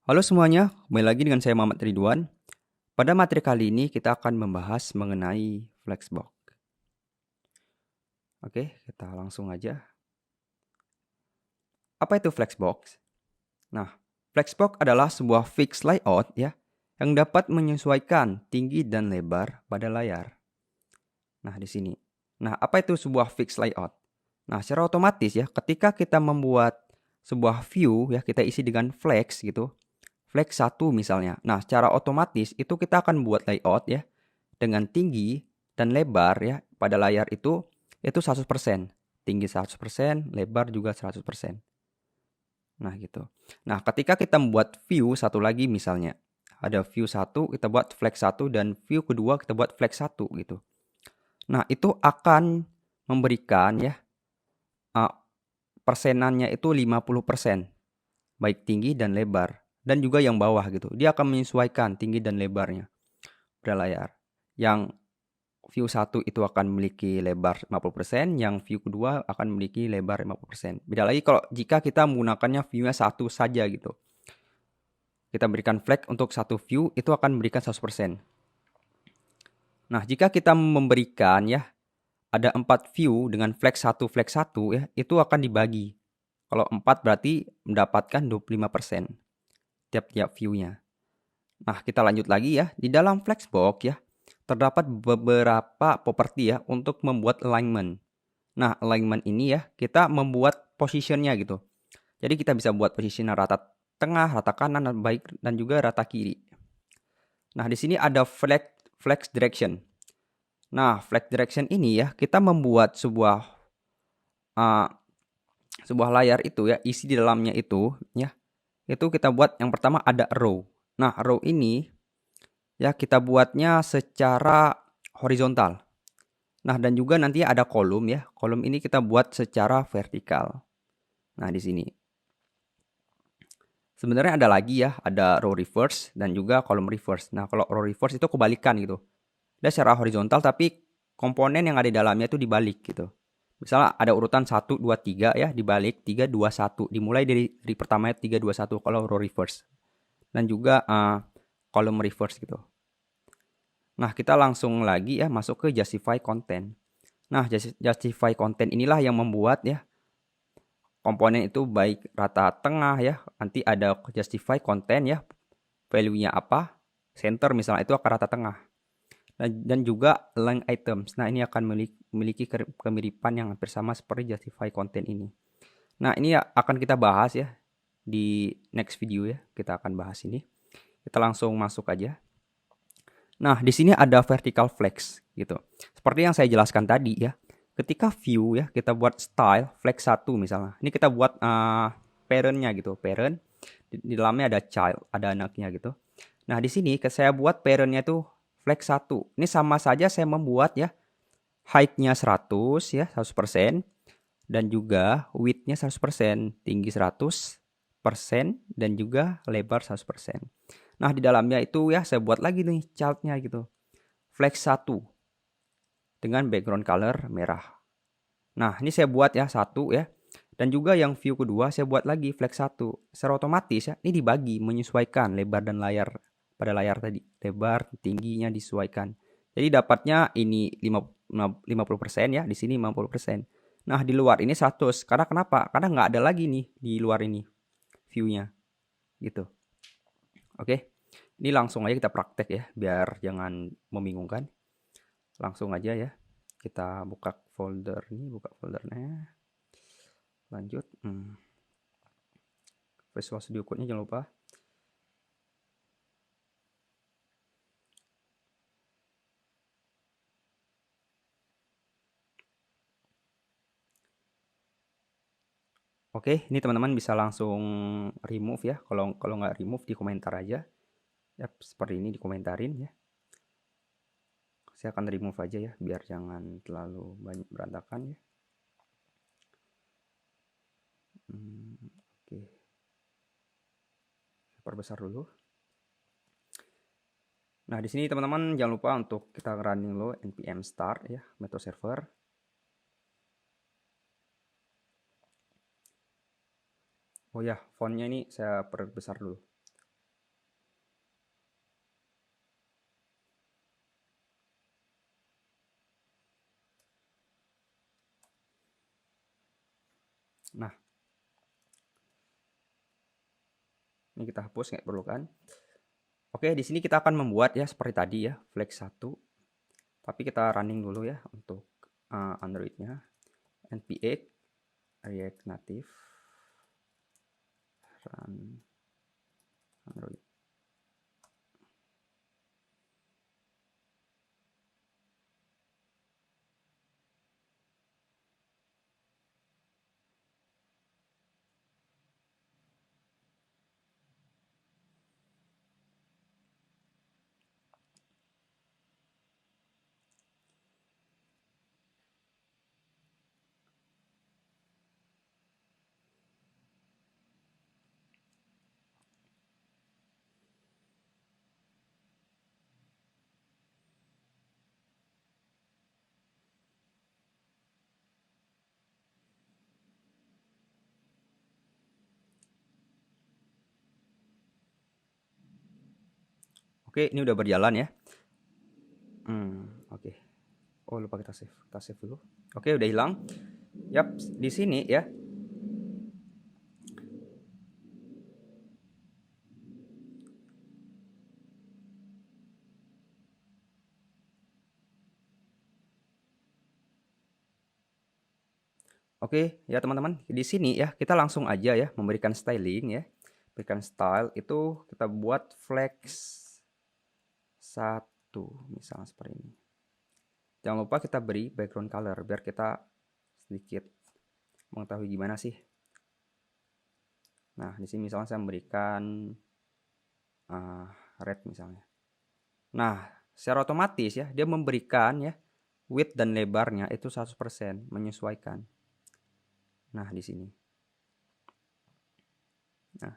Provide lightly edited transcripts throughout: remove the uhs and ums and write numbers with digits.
Halo semuanya, kembali lagi dengan saya Muhammad Ridwan. Pada materi kali ini kita akan membahas mengenai Flexbox. Oke, kita langsung aja. Apa itu Flexbox? Nah, Flexbox adalah sebuah fixed layout ya, yang dapat menyesuaikan tinggi dan lebar pada layar. Nah, di sini. Nah, apa itu sebuah fixed layout? Nah, secara otomatis ya, ketika kita membuat sebuah view ya, kita isi dengan flex gitu. Flex 1 misalnya. Nah, secara otomatis itu kita akan buat layout ya dengan tinggi dan lebar ya pada layar itu 100%. Tinggi 100%, lebar juga 100%. Nah, gitu. Nah, ketika kita membuat view satu lagi misalnya, ada view 1 kita buat flex 1 dan view kedua kita buat flex 1 gitu. Nah, itu akan memberikan ya uh, persenannya itu 50%, baik tinggi dan lebar dan juga yang bawah gitu. Dia akan menyesuaikan tinggi dan lebarnya pada layar. Yang view 1 itu akan memiliki lebar 50%, yang view kedua akan memiliki lebar 50%. Beda lagi kalau jika kita menggunakannya view-nya satu saja gitu. Kita berikan flag untuk satu view, itu akan memberikan 100%. Nah, jika kita memberikan ya, ada 4 view dengan flag 1 ya, itu akan dibagi. Kalau 4 berarti mendapatkan 25% tiap-tiap view-nya. Nah, kita lanjut lagi ya. Di dalam Flexbox ya, terdapat beberapa properti ya untuk membuat alignment. Nah, alignment ini ya, kita membuat positionnya gitu. Jadi kita bisa buat posisinya rata tengah, rata kanan, dan juga rata kiri. Nah, di sini ada flex direction. Nah, flex direction ini ya, kita membuat uh, sebuah layar itu ya, isi di dalamnya itu ya. Itu kita buat yang pertama ada row. Nah, row ini ya kita buatnya secara horizontal. Nah, dan juga nanti ada kolom ya. Kolom ini kita buat secara vertikal. Nah, di sini. Sebenarnya ada lagi ya, ada row reverse dan juga column reverse. Nah, kalau row reverse itu kebalikan gitu. Dia secara horizontal tapi komponen yang ada di dalamnya itu dibalik gitu. Misalnya ada urutan 1, 2, 3 ya, dibalik 3, 2, 1. Dimulai dari pertamanya 3, 2, 1 kalau row reverse. Dan juga column reverse gitu. Nah, kita langsung lagi ya masuk ke justify content. Nah, justify content inilah yang membuat ya komponen itu baik rata tengah ya, nanti ada justify content ya, value-nya apa, center misalnya itu akan rata tengah. Dan juga line items. Nah, ini akan memiliki kemiripan yang hampir sama seperti justify content ini. Nah, ini akan kita bahas ya di next video ya, kita akan bahas ini. Kita langsung masuk aja. Nah, di sini ada vertical flex gitu. Seperti yang saya jelaskan tadi ya. Ketika view ya, kita buat style flex 1 misalnya. Ini kita buat parent-nya gitu. Parent di dalamnya ada child, ada anaknya gitu. Nah, di sini saya buat parent-nya itu flex 1. Ini sama saja saya membuat ya height-nya 100 ya, 100% dan juga width-nya 100%, tinggi 100% dan juga lebar 100%. Nah, di dalamnya itu ya saya buat lagi nih chart-nya gitu. Flex 1 dengan background color merah. Nah, ini saya buat ya satu ya. Dan juga yang view kedua saya buat lagi flex 1. Secara otomatis ya, ini dibagi menyesuaikan lebar dan layar pada layar tadi. Lebar, tingginya disesuaikan. Jadi dapatnya ini 50% ya, di sini 50%. Nah, di luar ini 100. Karena kenapa? Karena nggak ada lagi nih di luar ini view-nya. Gitu. Oke. Ini langsung aja kita praktek ya, biar jangan membingungkan. Langsung aja ya. Kita buka folder ini, buka foldernya. Lanjut. Visual Studio Code-nya jangan lupa. Oke, ini teman-teman bisa langsung remove ya. Kalau nggak remove di komentar aja. Ya, seperti ini dikomentarin ya. Saya akan remove aja ya, biar jangan terlalu banyak berantakan ya. Oke, saya perbesar dulu. Nah, di sini teman-teman jangan lupa untuk kita running dulu npm start ya, metode server. Oh ya, fontnya ini saya perbesar dulu. Nah, ini kita hapus, nggak perlu kan. Oke, di sini kita akan membuat ya seperti tadi ya, flex 1. Tapi kita running dulu ya untuk Android-nya. npx react native run Android. Oke, ini udah berjalan ya. Oke. Oh, lupa kita save. Kita save dulu. Oke, udah hilang. Yap, di sini ya. Oke, ya teman-teman, di sini ya kita langsung aja ya memberikan styling ya. Berikan style itu kita buat flex 1 misalnya seperti ini. Jangan lupa kita beri background color biar kita sedikit mengetahui gimana sih. Nah, di sini misalnya saya memberikan red misalnya. Nah, secara otomatis ya dia memberikan ya width dan lebarnya itu 100% menyesuaikan. Nah, di sini. Nah,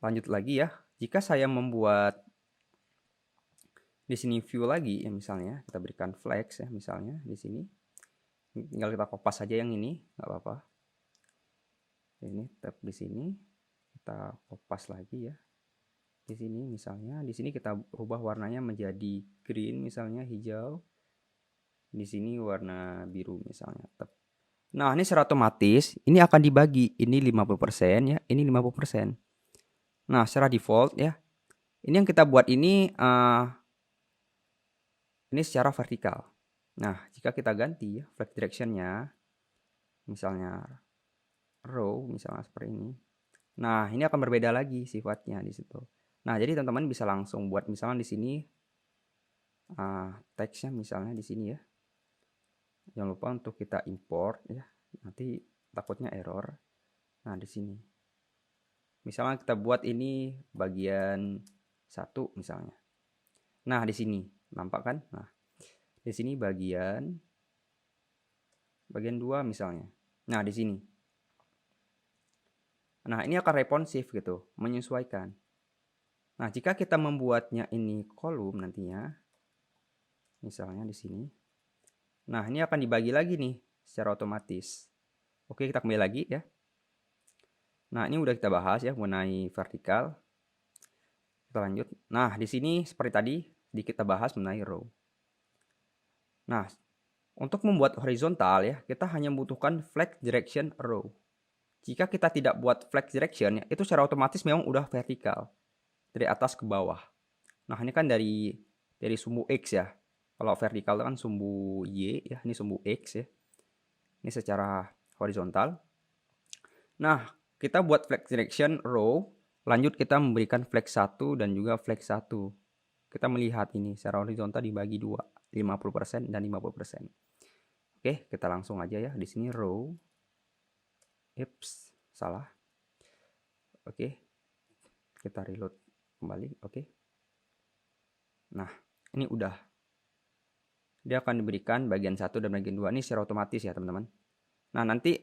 lanjut lagi ya. Jika saya membuat di sini view lagi ya misalnya kita berikan flex ya misalnya di sini. Tinggal kita kopas saja yang ini, nggak apa-apa. Ini tab di sini kita kopas lagi ya. Di sini misalnya, di sini kita ubah warnanya menjadi green misalnya hijau. Di sini warna biru misalnya. Nah, ini secara otomatis ini akan dibagi. Ini 50% ya, ini 50%. Nah, secara default ya. Ini yang kita buat ini secara vertikal. Nah, jika kita ganti ya flex direction-nya misalnya row misalnya seperti ini. Nah, ini akan berbeda lagi sifatnya di situ. Nah, jadi teman-teman bisa langsung buat misalnya di sini teksnya misalnya di sini ya. Jangan lupa untuk kita import ya. Nanti takutnya error. Nah, di sini. Misalnya kita buat ini bagian 1 misalnya. Nah, di sini nampak kan? Nah, di sini bagian 2 misalnya. Nah, di sini. Nah, ini akan responsif gitu, menyesuaikan. Nah, jika kita membuatnya ini kolom nantinya, misalnya di sini. Nah, ini akan dibagi lagi nih secara otomatis. Oke, kita kembali lagi ya. Nah, ini udah kita bahas ya mengenai vertikal. Kita lanjut. Nah, di sini seperti tadi sedikit kita bahas mengenai row. Nah, untuk membuat horizontal ya, kita hanya membutuhkan flex direction row. Jika kita tidak buat flex direction ya, itu secara otomatis memang udah vertikal. Dari atas ke bawah. Nah, ini kan dari sumbu X ya. Kalau vertikal kan sumbu Y ya, ini sumbu X ya. Ini secara horizontal. Nah, kita buat flex direction row, lanjut kita memberikan flex 1 dan juga flex 1. Kita melihat ini secara horizontal dibagi 2, 50% dan 50%. Oke, kita langsung aja ya. Di sini row. Ips, salah. Oke. Kita reload kembali, oke. Nah, ini udah. Dia akan diberikan bagian 1 dan bagian 2 ini secara otomatis ya, teman-teman. Nah, nanti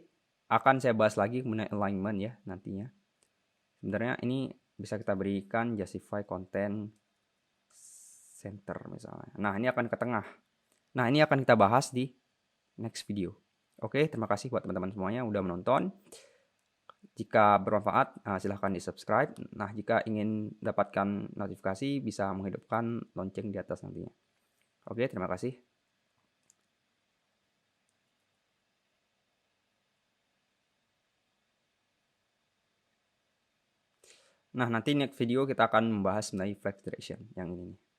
akan saya bahas lagi mengenai alignment ya nantinya. Sebenarnya ini bisa kita berikan justify content center misalnya. Nah, ini akan ke tengah. Nah, ini akan kita bahas di next video. Oke, terima kasih buat teman-teman semuanya udah menonton. Jika bermanfaat, silahkan di-subscribe. Nah, jika ingin dapatkan notifikasi, bisa menghidupkan lonceng di atas nantinya. Oke, terima kasih. Nah, nanti next video kita akan membahas mengenai flex direction yang ini.